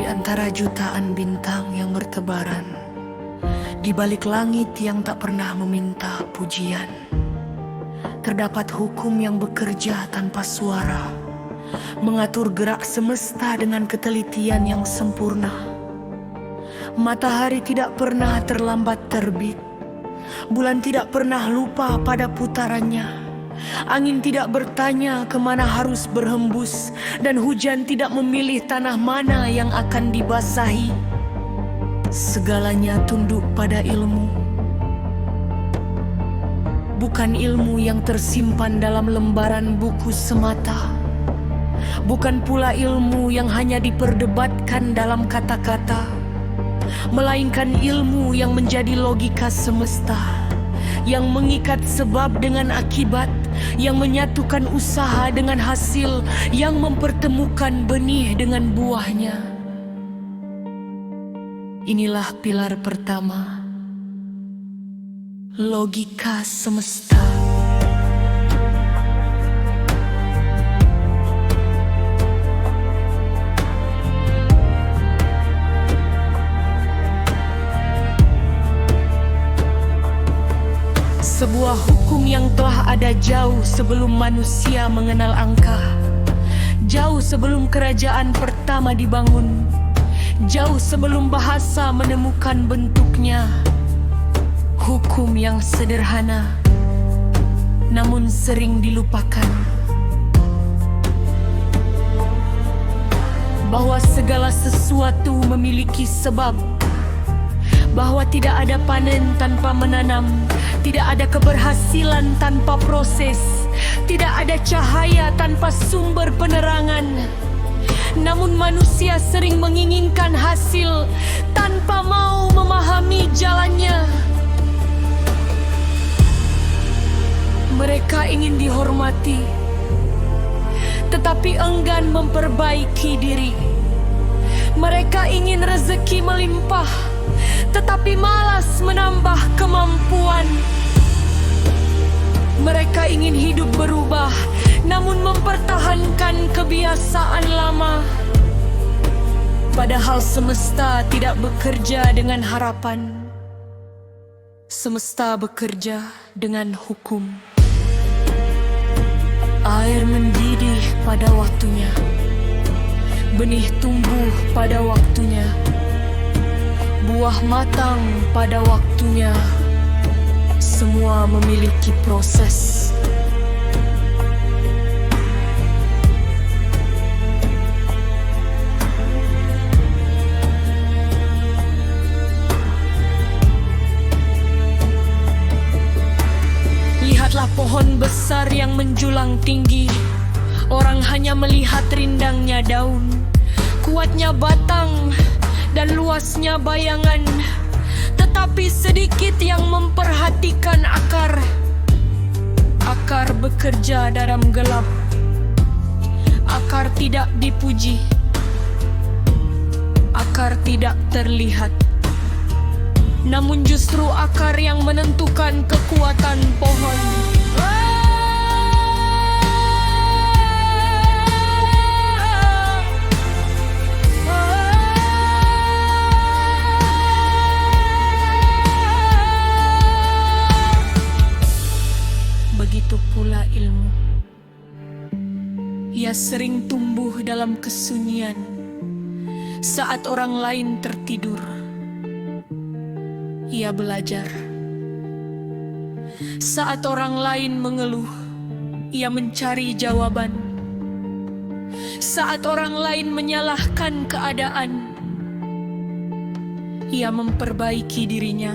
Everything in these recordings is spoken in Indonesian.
Di antara jutaan bintang yang bertebaran, di balik langit yang tak pernah meminta pujian, terdapat hukum yang bekerja tanpa suara, mengatur gerak semesta dengan ketelitian yang sempurna. Matahari tidak pernah terlambat terbit, bulan tidak pernah lupa pada putarannya. Angin tidak bertanya kemana harus berhembus, dan hujan tidak memilih tanah mana yang akan dibasahi. Segalanya tunduk pada ilmu, bukan ilmu yang tersimpan dalam lembaran buku semata, bukan pula ilmu yang hanya diperdebatkan dalam kata-kata, melainkan ilmu yang menjadi logika semesta, yang mengikat sebab dengan akibat, yang menyatukan usaha dengan hasil, yang mempertemukan benih dengan buahnya. Inilah pilar pertama, logika semesta. Sebuah hukum yang telah ada jauh sebelum manusia mengenal angka, jauh sebelum kerajaan pertama dibangun, jauh sebelum bahasa menemukan bentuknya. Hukum yang sederhana, namun sering dilupakan, bahwa segala sesuatu memiliki sebab, bahwa tidak ada panen tanpa menanam, tidak ada keberhasilan tanpa proses, tidak ada cahaya tanpa sumber penerangan. Namun manusia sering menginginkan hasil tanpa mau memahami jalannya. Mereka ingin dihormati, tetapi enggan memperbaiki diri. Mereka ingin rezeki melimpah, tetapi malas menambah kemampuan. Mereka ingin hidup berubah, namun mempertahankan kebiasaan lama. Padahal semesta tidak bekerja dengan harapan. Semesta bekerja dengan hukum. Air mendidih pada waktunya, benih tumbuh pada waktunya, buah matang pada waktunya. Semua memiliki proses. Lihatlah pohon besar yang menjulang tinggi. Orang hanya melihat rindangnya daun, kuatnya batang, dan luasnya bayangan, tetapi sedikit yang memperhatikan akar. Akar bekerja dalam gelap. Akar tidak dipuji. Akar tidak terlihat. Namun justru akar yang menentukan kekuatan pohon. Begitu pula ilmu. Ia sering tumbuh dalam kesunyian saat orang lain tertidur. Ia belajar. Saat orang lain mengeluh, ia mencari jawaban. Saat orang lain menyalahkan keadaan, ia memperbaiki dirinya.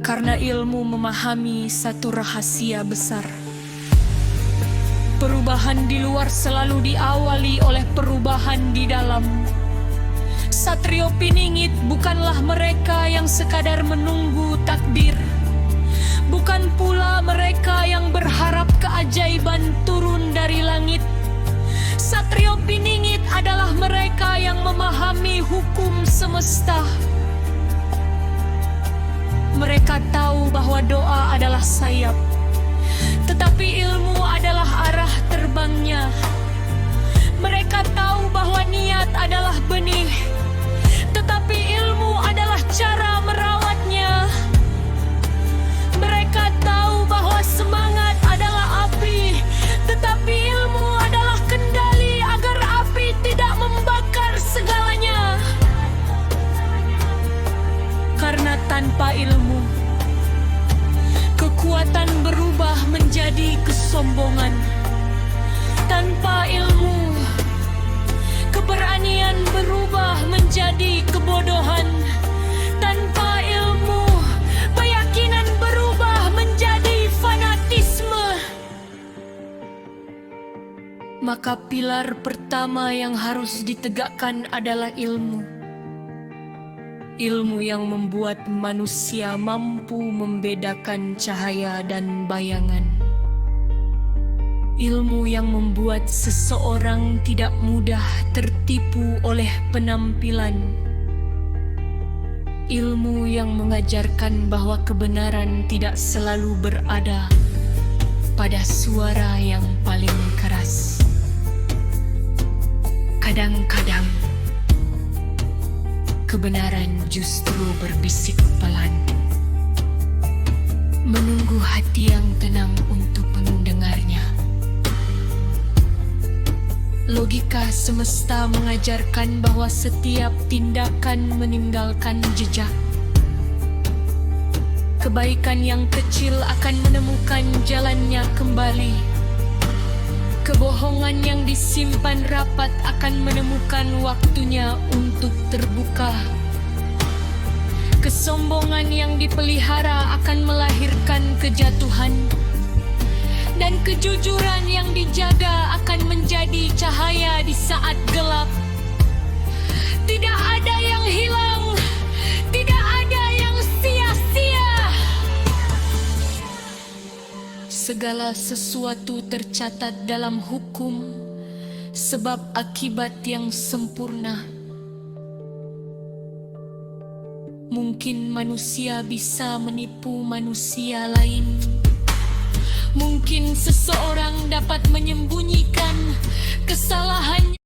Karena ilmu memahami satu rahasia besar. Perubahan di luar selalu diawali oleh perubahan di dalam. Satrio Piningit bukanlah mereka yang sekadar menunggu takdir. Bukan pula mereka yang berharap keajaiban turun dari langit. Satrio Piningit adalah mereka yang memahami hukum semesta. Mereka tahu bahwa doa adalah sayap, tetapi ilmu adalah arah terbangnya. Mereka tahu bahwa niat adalah maka pilar pertama yang harus ditegakkan adalah ilmu. Ilmu yang membuat manusia mampu membedakan cahaya dan bayangan. Ilmu yang membuat seseorang tidak mudah tertipu oleh penampilan. Ilmu yang mengajarkan bahwa kebenaran tidak selalu berada pada suara yang paling keras. Kadang-kadang, kebenaran justru berbisik pelan, menunggu hati yang tenang untuk mendengarnya. Logika semesta mengajarkan bahwa setiap tindakan meninggalkan jejak. Kebaikan yang kecil akan menemukan jalannya kembali. Kebohongan yang disimpan rapat akan menemukan waktunya untuk terbuka. Kesombongan yang dipelihara akan melahirkan kejatuhan. Dan kejujuran yang dijaga akan menjadi cahaya di saat gelap. Tidak ada yang hilang, tidak ada yang sia-sia. Segala sesuatu tercatat dalam hukum, sebab akibat yang sempurna. Mungkin manusia bisa menipu manusia lain. Mungkin seseorang dapat menyembunyikan kesalahan